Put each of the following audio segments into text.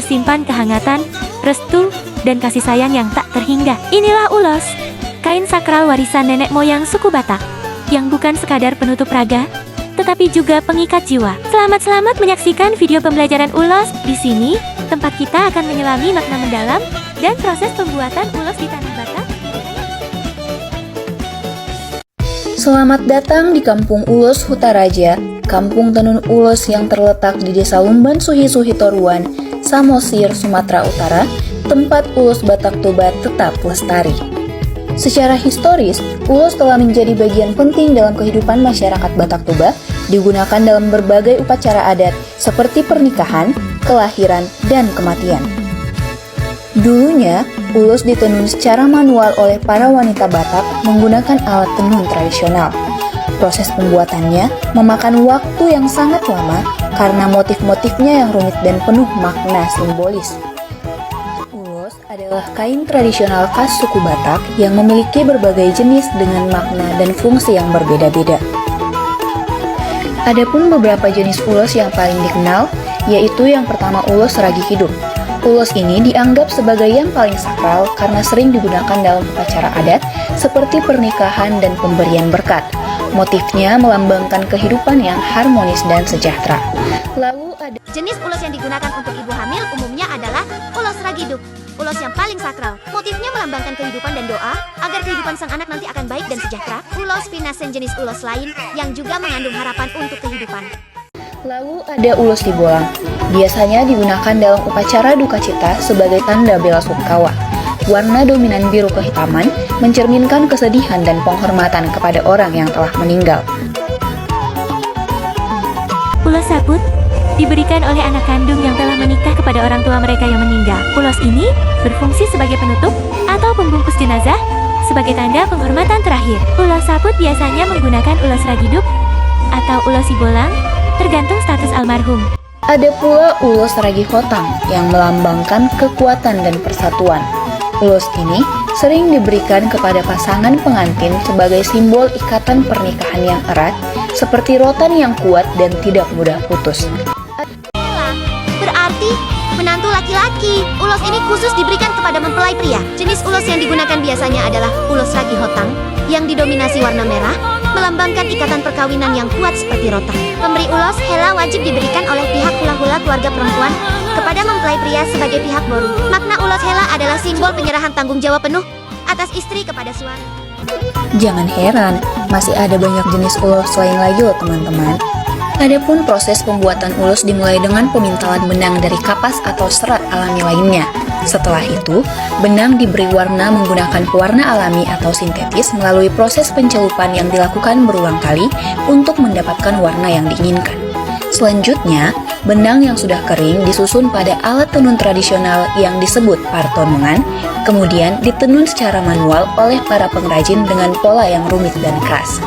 tersimpan kehangatan, restu, dan kasih sayang yang tak terhingga. Inilah ulos, kain sakral warisan nenek moyang suku Batak, yang bukan sekadar penutup raga, tetapi juga pengikat jiwa. Selamat menyaksikan video pembelajaran ulos. Di sini, tempat kita akan menyelami makna mendalam dan proses pembuatan ulos di tanah Batak. Selamat datang di Kampung Ulos Hutaraja, kampung tenun ulos yang terletak di Desa Lumban Suhi Toruan, Samosir, Sumatera Utara, tempat ulos Batak Toba tetap lestari. Secara historis, ulos telah menjadi bagian penting dalam kehidupan masyarakat Batak Toba, digunakan dalam berbagai upacara adat seperti pernikahan, kelahiran, dan kematian. Dulunya, ulos ditenun secara manual oleh para wanita Batak menggunakan alat tenun tradisional. Proses pembuatannya memakan waktu yang sangat lama karena motif-motifnya yang rumit dan penuh makna simbolis. Ulos adalah kain tradisional khas suku Batak yang memiliki berbagai jenis dengan makna dan fungsi yang berbeda-beda. Adapun beberapa jenis ulos yang paling dikenal, yaitu yang pertama ulos ragi hidup. Ulos ini dianggap sebagai yang paling sakral karena sering digunakan dalam upacara adat seperti pernikahan dan pemberian berkat. Motifnya melambangkan kehidupan yang harmonis dan sejahtera. Lalu ada jenis ulos yang digunakan untuk ibu hamil umumnya adalah ulos ragiduk, ulos yang paling sakral. Motifnya melambangkan kehidupan dan doa agar kehidupan sang anak nanti akan baik dan sejahtera. Ulos pinasen jenis ulos lain yang juga mengandung harapan untuk kehidupan. Lalu ada ulos dibolang. Biasanya digunakan dalam upacara duka cita sebagai tanda bela sungkawa. Warna dominan biru kehitaman mencerminkan kesedihan dan penghormatan kepada orang yang telah meninggal. Ulos saput diberikan oleh anak kandung yang telah menikah kepada orang tua mereka yang meninggal. Ulos ini berfungsi sebagai penutup atau pembungkus jenazah sebagai tanda penghormatan terakhir. Ulos saput biasanya menggunakan ulos ragiduk atau ulos sibolang, tergantung status almarhum. Ada pula ulos ragi hotang yang melambangkan kekuatan dan persatuan. Ulos ini sering diberikan kepada pasangan pengantin sebagai simbol ikatan pernikahan yang erat, seperti rotan yang kuat dan tidak mudah putus. Berarti menantu laki-laki. Ulos ini khusus diberikan kepada mempelai pria. Jenis ulos yang digunakan biasanya adalah ulos ragi hotang yang didominasi warna merah, melambangkan ikatan perkawinan yang kuat seperti rotan. Pemberi ulos hela wajib diberikan oleh pihak hula-hula keluarga perempuan kepada mempelai pria sebagai pihak boru. Makna ulos hela adalah simbol penyerahan tanggung jawab penuh atas istri kepada suami. Jangan heran, masih ada banyak jenis ulos lain lagi loh teman-teman. Adapun proses pembuatan ulos dimulai dengan pemintalan benang dari kapas atau serat alami lainnya. Setelah itu, benang diberi warna menggunakan pewarna alami atau sintetis melalui proses pencelupan yang dilakukan berulang kali untuk mendapatkan warna yang diinginkan. Selanjutnya, benang yang sudah kering disusun pada alat tenun tradisional yang disebut partonongan, kemudian ditenun secara manual oleh para pengrajin dengan pola yang rumit dan keras.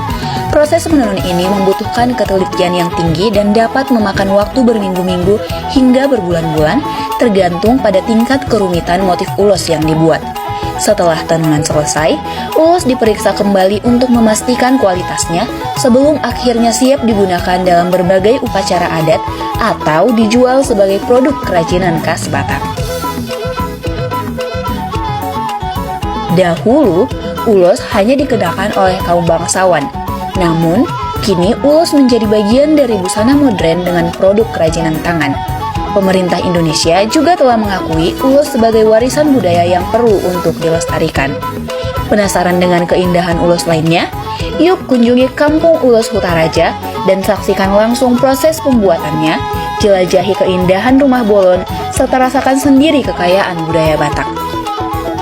Proses menenun ini membutuhkan ketelitian yang tinggi dan dapat memakan waktu berminggu-minggu hingga berbulan-bulan, tergantung pada tingkat kerumitan motif ulos yang dibuat. Setelah tenunan selesai, ulos diperiksa kembali untuk memastikan kualitasnya sebelum akhirnya siap digunakan dalam berbagai upacara adat atau dijual sebagai produk kerajinan khas Batak. Dahulu, ulos hanya dikenakan oleh kaum bangsawan. Namun, kini ulos menjadi bagian dari busana modern dengan produk kerajinan tangan. Pemerintah Indonesia juga telah mengakui ulos sebagai warisan budaya yang perlu untuk dilestarikan. Penasaran dengan keindahan ulos lainnya? Yuk kunjungi Kampung Ulos Hutaraja dan saksikan langsung proses pembuatannya, jelajahi keindahan rumah bolon, serta rasakan sendiri kekayaan budaya Batak.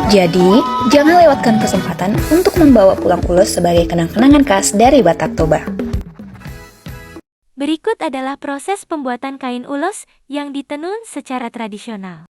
Jadi, jangan lewatkan kesempatan untuk membawa pulang ulos sebagai kenang-kenangan khas dari Batak Toba. Berikut adalah proses pembuatan kain ulos yang ditenun secara tradisional.